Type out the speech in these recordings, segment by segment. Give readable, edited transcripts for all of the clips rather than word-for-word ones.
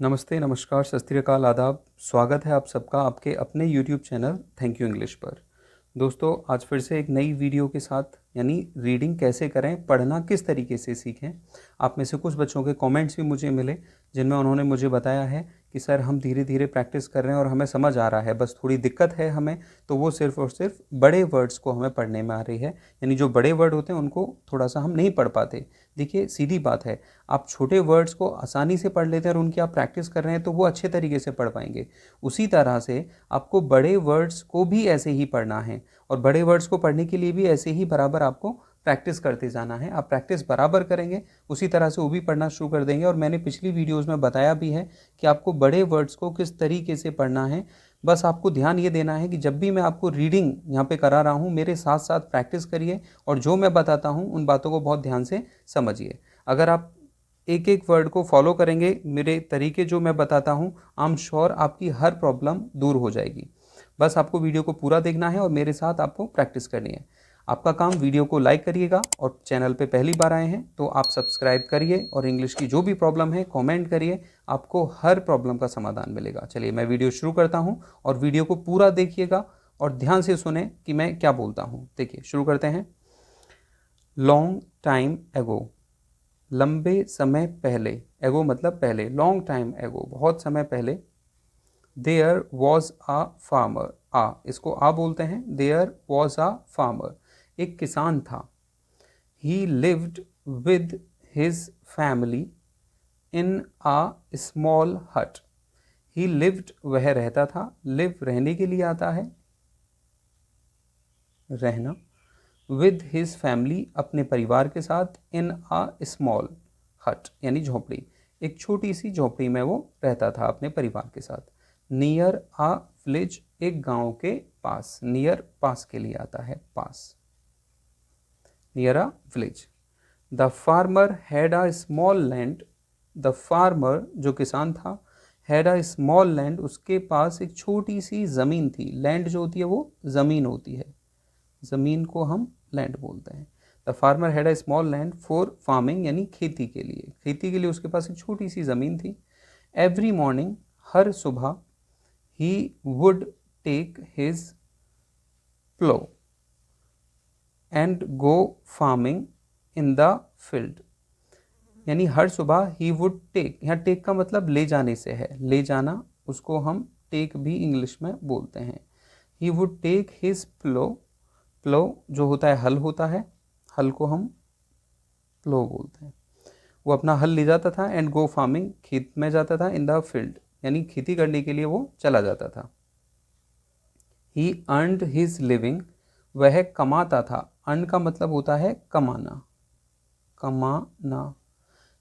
नमस्ते, नमस्कार, सत श्री अकाल, आदाब। स्वागत है आप सबका आपके अपने YouTube channel thank you English पर। दोस्तों, आज फिर से एक नई वीडियो के साथ, यानी रीडिंग कैसे करें, पढ़ना किस तरीके से सीखें। आप में से कुछ बच्चों के कमेंट्स भी मुझे मिले जिनमें उन्होंने मुझे बताया है कि सर हम धीरे धीरे प्रैक्टिस कर रहे हैं और हमें समझ आ रहा है, बस थोड़ी दिक्कत है हमें, तो वो सिर्फ़ और सिर्फ बड़े वर्ड्स को हमें पढ़ने में आ रही है। यानी जो बड़े वर्ड होते हैं उनको थोड़ा सा हम नहीं पढ़ पाते। देखिए, सीधी बात है, आप छोटे वर्ड्स को आसानी से पढ़ लेते हैं और उनकी आप प्रैक्टिस कर रहे हैं तो वो अच्छे तरीके से पढ़ पाएंगे। उसी तरह से आपको बड़े वर्ड्स को भी ऐसे ही पढ़ना है और बड़े वर्ड्स को पढ़ने के लिए भी ऐसे ही बराबर आपको प्रैक्टिस करते जाना है। आप प्रैक्टिस बराबर करेंगे, उसी तरह से वो भी पढ़ना शुरू कर देंगे। और मैंने पिछली वीडियोस में बताया भी है कि आपको बड़े वर्ड्स को किस तरीके से पढ़ना है। बस आपको ध्यान ये देना है कि जब भी मैं आपको रीडिंग यहाँ पे करा रहा हूँ, मेरे साथ साथ प्रैक्टिस करिए और जो मैं बताता हूँ उन बातों को बहुत ध्यान से समझिए। अगर आप एक एक वर्ड को फॉलो करेंगे, मेरे तरीके जो मैं बताता हूँ, आई एम श्योर आपकी हर प्रॉब्लम दूर हो जाएगी। बस आपको वीडियो को पूरा देखना है और मेरे साथ आपको प्रैक्टिस करनी है। आपका काम, वीडियो को लाइक करिएगा और चैनल पे पहली बार आए हैं तो आप सब्सक्राइब करिए और इंग्लिश की जो भी प्रॉब्लम है कमेंट करिए, आपको हर प्रॉब्लम का समाधान मिलेगा। चलिए मैं वीडियो शुरू करता हूँ और वीडियो को पूरा देखिएगा और ध्यान से सुने कि मैं क्या बोलता हूँ। देखिए, शुरू करते हैं। लॉन्ग टाइम एगो, लंबे समय पहले। एगो मतलब पहले, लॉन्ग टाइम एगो बहुत समय पहले। देयर वॉज आ फार्मर, आ इसको आ बोलते हैं। देयर वॉज आ फार्मर, एक किसान था। He lived with his family in a small hut. He lived वह रहता था, लिव रहने के लिए आता है, रहना, विद हिज फैमिली अपने परिवार के साथ, इन आ स्मॉल हट यानी झोपड़ी, एक छोटी सी झोपड़ी में वो रहता था अपने परिवार के साथ। नियर आ विलेज, एक गांव के पास। नियर पास के लिए आता है, पास, near a village. The farmer had a small land, the farmer जो किसान था, हैड अ स्मॉल लैंड उसके पास एक छोटी सी ज़मीन थी। लैंड जो होती है वो ज़मीन होती है, ज़मीन को हम लैंड बोलते हैं। The farmer had a small land for farming यानी खेती के लिए, खेती के लिए उसके पास एक छोटी सी ज़मीन थी। एवरी मॉर्निंग, हर सुबह, he would take his plough and go farming in the field. यानी हर सुबह ही वुड टेक, यहाँ टेक का मतलब ले जाने से है, ले जाना, उसको हम टेक भी इंग्लिश में बोलते हैं। ही वुड टेक हिज प्लो, प्लो जो होता है हल होता है, हल को हम प्लो बोलते हैं। वो अपना हल ले जाता था, एंड गो फार्मिंग खेत में जाता था, इन द फील्ड यानी खेती करने के लिए वो चला जाता था। ही अर्नड हिज लिविंग, वह कमाता था। अर्न का मतलब होता है कमाना, कमाना,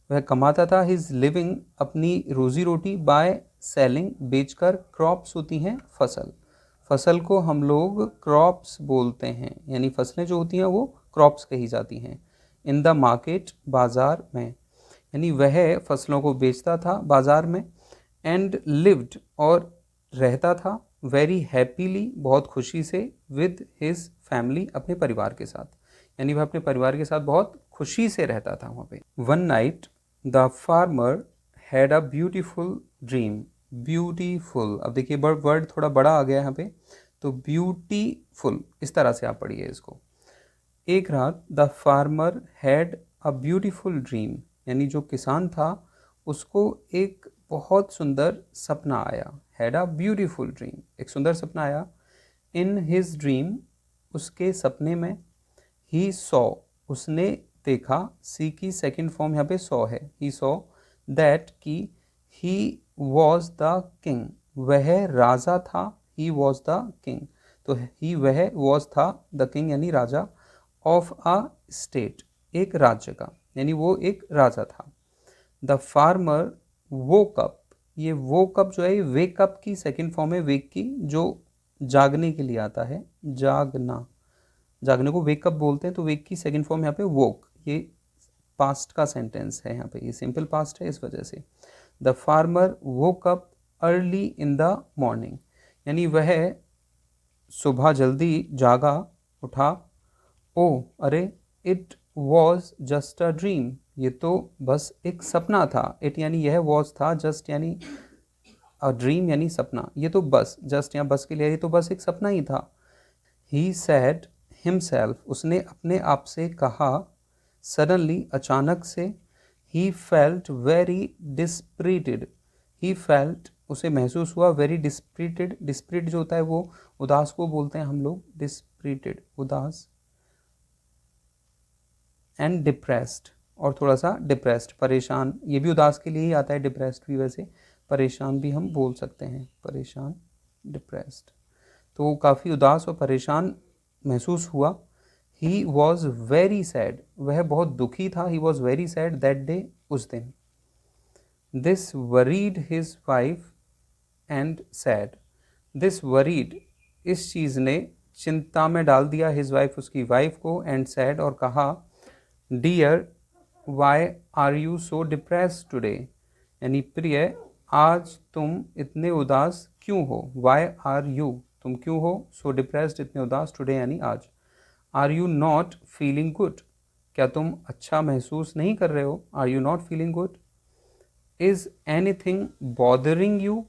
वह कमाता था। हिज लिविंग अपनी रोजी रोटी, बाय सेलिंग बेचकर। क्रॉप्स होती हैं फसल, फसल को हम लोग क्रॉप्स बोलते हैं, यानी फसलें जो होती हैं वो क्रॉप्स कही जाती हैं। इन द मार्केट, बाजार में, यानी वह फसलों को बेचता था बाजार में। एंड लिव्ड और रहता था, वेरी हैप्पीली बहुत खुशी से, विद हिज फैमिली अपने परिवार के साथ, यानी वह अपने परिवार के साथ बहुत खुशी से रहता था वहाँ पे। One night the farmer had a beautiful dream, beautiful, अब देखिए वर्ड थोड़ा बड़ा आ गया यहाँ पे, तो ब्यूटीफुल इस तरह से आप पढ़िए इसको। एक रात the farmer had a beautiful dream, यानी जो किसान था उसको एक बहुत सुंदर सपना आया। हैड अ ब्यूटीफुल ड्रीम, एक सुंदर सपना आया। इन हिज ड्रीम, उसके सपने में। ही सॉ, उसने देखा, सी की सेकेंड फॉर्म यहाँ पे सॉ है। ही सॉ दैट की ही वॉज द किंग, वह राजा था। ही वॉज द किंग, तो ही वह वॉज था, द किंग यानी राजा, ऑफ अ स्टेट एक राज्य का, यानी वो एक राजा था। द फार्मर वोक अप, ये वोक अप जो है वेक अप की सेकेंड फॉर्म है, वेक की, जो जागने के लिए आता है, जागना, जागने को वेकअप बोलते हैं, तो वेक की सेकंड फॉर्म यहाँ पे वोक, ये पास्ट का सेंटेंस है यहाँ पे, ये सिंपल पास्ट है इस वजह से। The farmer woke up early in the morning, यानी वह सुबह जल्दी जागा, उठा। ओ अरे, it was just a dream, ये तो बस एक सपना था। इट यानी यह वॉज था, जस्ट यानी अ ड्रीम यानी सपना, ये तो बस जस्ट यहाँ बस के लिए, ये तो बस एक सपना ही था। ही सैड हिमसेल्फ, उसने अपने आप से कहा, सडनली अचानक से, he felt very dispirited, he felt उसे महसूस हुआ, वेरी डिस्प्रिटेड, डिस्प्रिट जो होता है वो उदास को बोलते हैं हम लोग, डिस्प्रिटेड उदास, एंड डिप्रेस्ड और थोड़ा सा डिप्रेस्ड परेशान, ये भी उदास के लिए ही आता है, डिप्रेस्ड भी वैसे परेशान भी हम बोल सकते हैं, परेशान डिप्रेस्ड। तो वो काफ़ी उदास और परेशान महसूस हुआ। ही वॉज वेरी सैड, वह बहुत दुखी था, he was very sad that day, उस दिन। This worried his wife and said, this worried इस चीज़ ने चिंता में डाल दिया, हिज वाइफ उसकी वाइफ को, एंड सैड और कहा, dear why are you so depressed today, यानी प्रिय आज तुम इतने उदास क्यों हो, वाई आर यू तुम क्यों हो, सो डिप्रेस्ड इतने उदास, टुडे यानी आज। Are you not feeling good, क्या तुम अच्छा महसूस नहीं कर रहे हो, are you not feeling good. Is anything bothering you,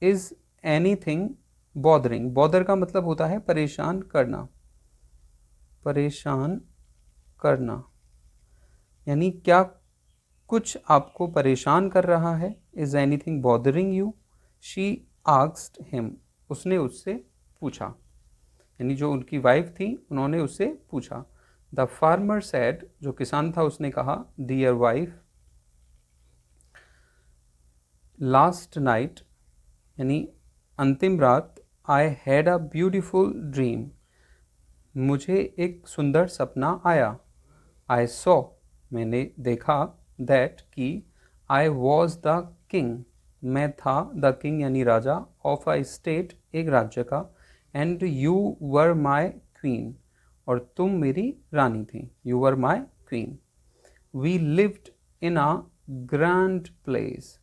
is anything bothering, bother का मतलब होता है परेशान करना, परेशान करना, यानी क्या कुछ आपको परेशान कर रहा है, is anything bothering you. She asked him, उसने उससे पूछा, यानी जो उनकी वाइफ थी उन्होंने उससे पूछा। द फार्मर सेड, जो किसान था उसने कहा, डियर वाइफ, लास्ट नाइट यानी अंतिम रात, I had a beautiful dream, मुझे एक सुंदर सपना आया। आई सॉ, मैंने देखा, दैट कि, आई वॉज द किंग, मैं था, द किंग यानी राजा, ऑफ अ स्टेट एक राज्य का, and you were my queen और तुम मेरी रानी थी, you were my queen. We lived in a grand place,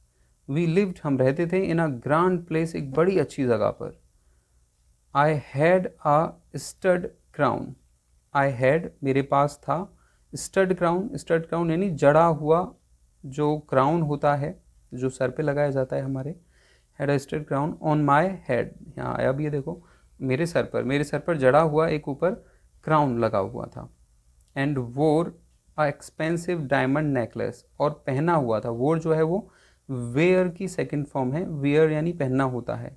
we lived हम रहते थे, इन अ ग्रैंड प्लेस एक बड़ी अच्छी जगह पर। I had a stud crown, I had मेरे पास था, स्टड क्राउन यानी जड़ा हुआ जो क्राउन होता है जो सर पे लगाया जाता है हमारे, had a stud crown on my head, यहाँ आया भी है देखो, मेरे सर पर जड़ा हुआ एक ऊपर क्राउन लगा हुआ था। एंड वोर अ एक्सपेंसिव डायमंड नेकलेस, और पहना हुआ था, वोर जो है वो वेयर की सेकंड फॉर्म है, वेयर यानी पहनना होता है,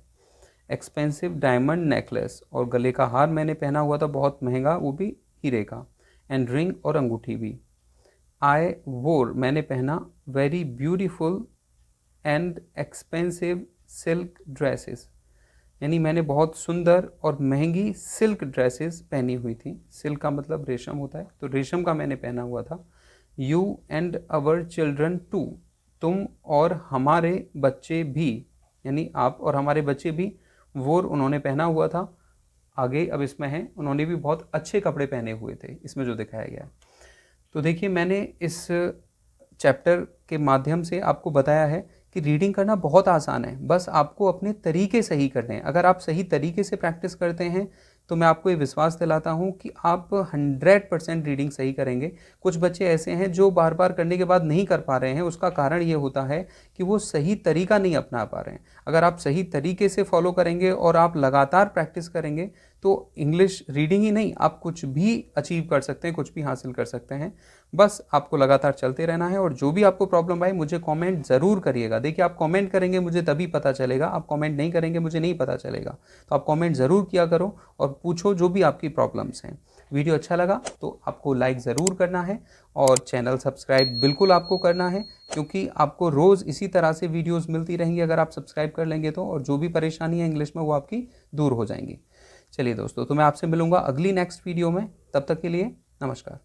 एक्सपेंसिव डायमंड नेकलेस, और गले का हार मैंने पहना हुआ था बहुत महंगा, वो भी हीरे का, एंड रिंग और अंगूठी भी। आई वोर मैंने पहना, very beautiful and expensive silk dresses, यानी मैंने बहुत सुंदर और महंगी सिल्क ड्रेसेस पहनी हुई थी, सिल्क का मतलब रेशम होता है, तो रेशम का मैंने पहना हुआ था। You and our children too, तुम और हमारे बच्चे भी, यानी आप और हमारे बच्चे भी, वोर उन्होंने पहना हुआ था। आगे अब इसमें है, उन्होंने भी बहुत अच्छे कपड़े पहने हुए थे, इसमें जो दिखाया गया है। तो देखिए मैंने इस चैप्टर के माध्यम से आपको बताया है कि रीडिंग करना बहुत आसान है, बस आपको अपने तरीके सही करने हैं। अगर आप सही तरीके से प्रैक्टिस करते हैं तो मैं आपको ये विश्वास दिलाता हूँ कि आप 100% रीडिंग सही करेंगे। कुछ बच्चे ऐसे हैं जो बार बार करने के बाद नहीं कर पा रहे हैं, उसका कारण ये होता है कि वो सही तरीका नहीं अपना पा रहे हैं। अगर आप सही तरीके से फॉलो करेंगे और आप लगातार प्रैक्टिस करेंगे तो इंग्लिश रीडिंग ही नहीं, आप कुछ भी अचीव कर सकते हैं, कुछ भी हासिल कर सकते हैं। बस आपको लगातार चलते रहना है, और जो भी आपको प्रॉब्लम आए मुझे कमेंट ज़रूर करिएगा। देखिए आप कमेंट करेंगे मुझे तभी पता चलेगा, आप कमेंट नहीं करेंगे मुझे नहीं पता चलेगा। तो आप कमेंट ज़रूर किया करो और पूछो जो भी आपकी प्रॉब्लम्स हैं। वीडियो अच्छा लगा तो आपको लाइक ज़रूर करना है, और चैनल सब्सक्राइब बिल्कुल आपको करना है, क्योंकि आपको रोज़ इसी तरह से वीडियोज़ मिलती रहेंगी अगर आप सब्सक्राइब कर लेंगे तो, और जो भी परेशानी है इंग्लिश में वो आपकी दूर हो जाएंगी। चलिए दोस्तों, तो मैं आपसे मिलूंगा अगली नेक्स्ट वीडियो में, तब तक के लिए नमस्कार।